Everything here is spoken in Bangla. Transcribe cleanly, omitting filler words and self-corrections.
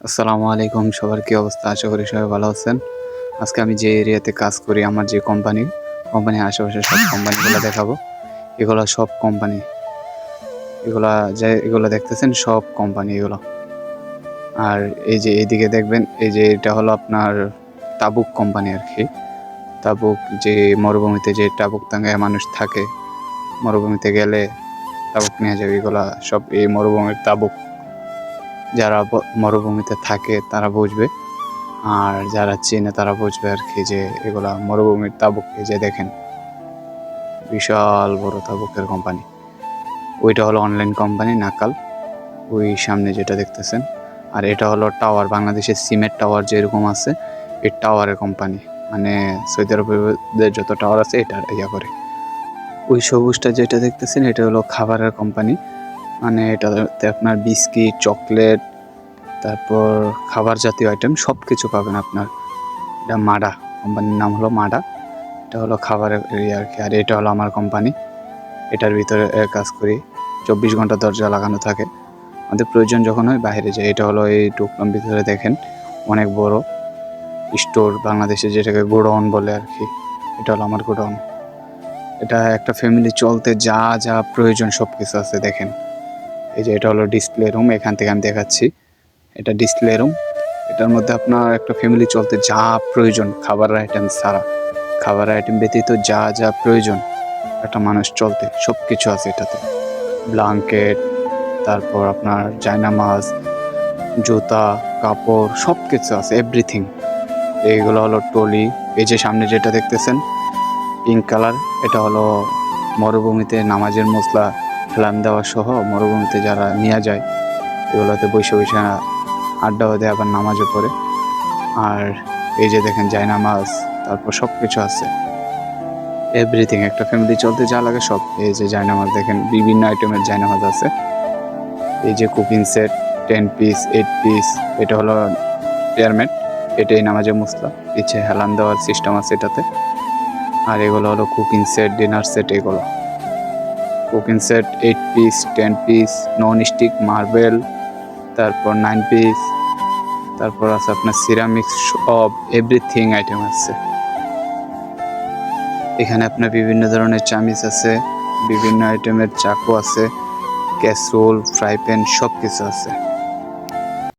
আসসালামু আলাইকুম, সবার কি অবস্থা? আশা করি সবাই ভালো আছেন। আজকে আমি যে এরিয়াতে কাজ করি, আমার যে কোম্পানির আশেপাশে সব কোম্পানিগুলো দেখাবো। এগুলো সব কোম্পানি, এগুলো দেখতেছেন সব কোম্পানি এগুলো। আর এই যে এইদিকে দেখবেন, এই যে এটা হলো আপনার তাবুক কোম্পানি আর কি। তাবুক, যে মরুভূমিতে যে তাবুক টাঙায় মানুষ থাকে, মরুভূমিতে গেলে তাবুক নিয়ে যাবে, এগুলা সব এই মরুভূমির তাবুক। যারা মরুভূমিতে থাকে তারা বুঝবে, আর যারা চেনে তারা বুঝবে আর কি, যে এগুলা মরুভূমির তাবুক। এই যে দেখেন, বিশাল বড় তাবুকের কোম্পানি। ওইটা হলো অনলাইন কোম্পানি নাকাল, ওই সামনে যেটা দেখতেছেন। আর এটা হলো টাওয়ার, বাংলাদেশের সিমের টাওয়ার যেরকম আছে, এই টাওয়ারের কোম্পানি। মানে সৌদি আরবের যত টাওয়ার আছে এটা ইয়া করে। ওই সবুজটা যেটা দেখতেছেন, এটা হলো খাবারের কোম্পানি। মানে এটাতে আপনার বিস্কিট, চকলেট, তারপর খাবার জাতীয় আইটেম সব কিছু পাবেন আপনার। এটা মাডা, কোম্পানির নাম হলো মাডা। এটা হলো খাবারের এরিয়া আর কি। আর এটা হলো আমার কোম্পানি, এটার ভিতরে কাজ করি। 24 ঘন্টা দরজা লাগানো থাকে, আমাদের প্রয়োজন যখন হয় বাইরে যাই। এটা হলো এই টুকরাম ভিতরে দেখেন অনেক বড় স্টোর, বাংলাদেশে যেটাকে গোডাউন বলে আর কি। এটা হলো আমার গোডাউন। এটা একটা ফ্যামিলি চলতে যা যা প্রয়োজন সব কিছু আছে দেখেন। এই যে এটা হলো ডিসপ্লে রুম, এখান থেকে আমি দেখাচ্ছি। এটা ডিসপ্লে রুম, এটার মধ্যে আপনার একটা ফ্যামিলি চলতে যা প্রয়োজন, খাবারের আইটেম ছাড়া, খাবারের আইটেম ব্যতীত যা যা প্রয়োজন একটা মানুষ চলতে, সব কিছু আছে এটাতে। ব্ল্যাঙ্কেট, তারপর আপনার জায়নামাজ, জুতা, কাপড়, সব কিছু আছে, এভরিথিং। এইগুলো হলো টলি। এই যে সামনে যেটা দেখতেছেন পিঙ্ক কালার, এটা হলো মরুভূমিতে নামাজের মশলা হেলান দেওয়া সহ মরুভূমিতে যারা নিয়ে যায়, এগুলোতে বসে বসে আড্ডাও দেয়, আবার নামাজও পড়ে। আর এই যে দেখেন জায়নামাজ, তারপর সব কিছু আছে, এভরিথিং। একটা ফ্যামিলি চলতে যা লাগে সব। এই যে জায়নামাজ দেখেন, বিভিন্ন আইটেমের জায়নামাজ আছে। এই যে কুকিং সেট 10 পিস, 8 পিস, এটা হলো পেয়ারমেট, এটাই নামাজের মুসলা, পিছে হেলান দেওয়ার সিস্টেম আছে এটাতে। আর এগুলো হলো কুকিং সেট, ডিনার সেট। এগুলো cooking set 8 piece, 10 piece, non stick, marble, তারপর 9 পিস, তারপর আছে আপনার সিরামিক্স, সব এভরিথিং আইটেম আছে এখানে। আপনার বিভিন্ন ধরনের চামিচ আছে, বিভিন্ন আইটেমের চাকু আছে, ক্যাসরোল, ফ্রাই প্যান, সব কিছু আছে।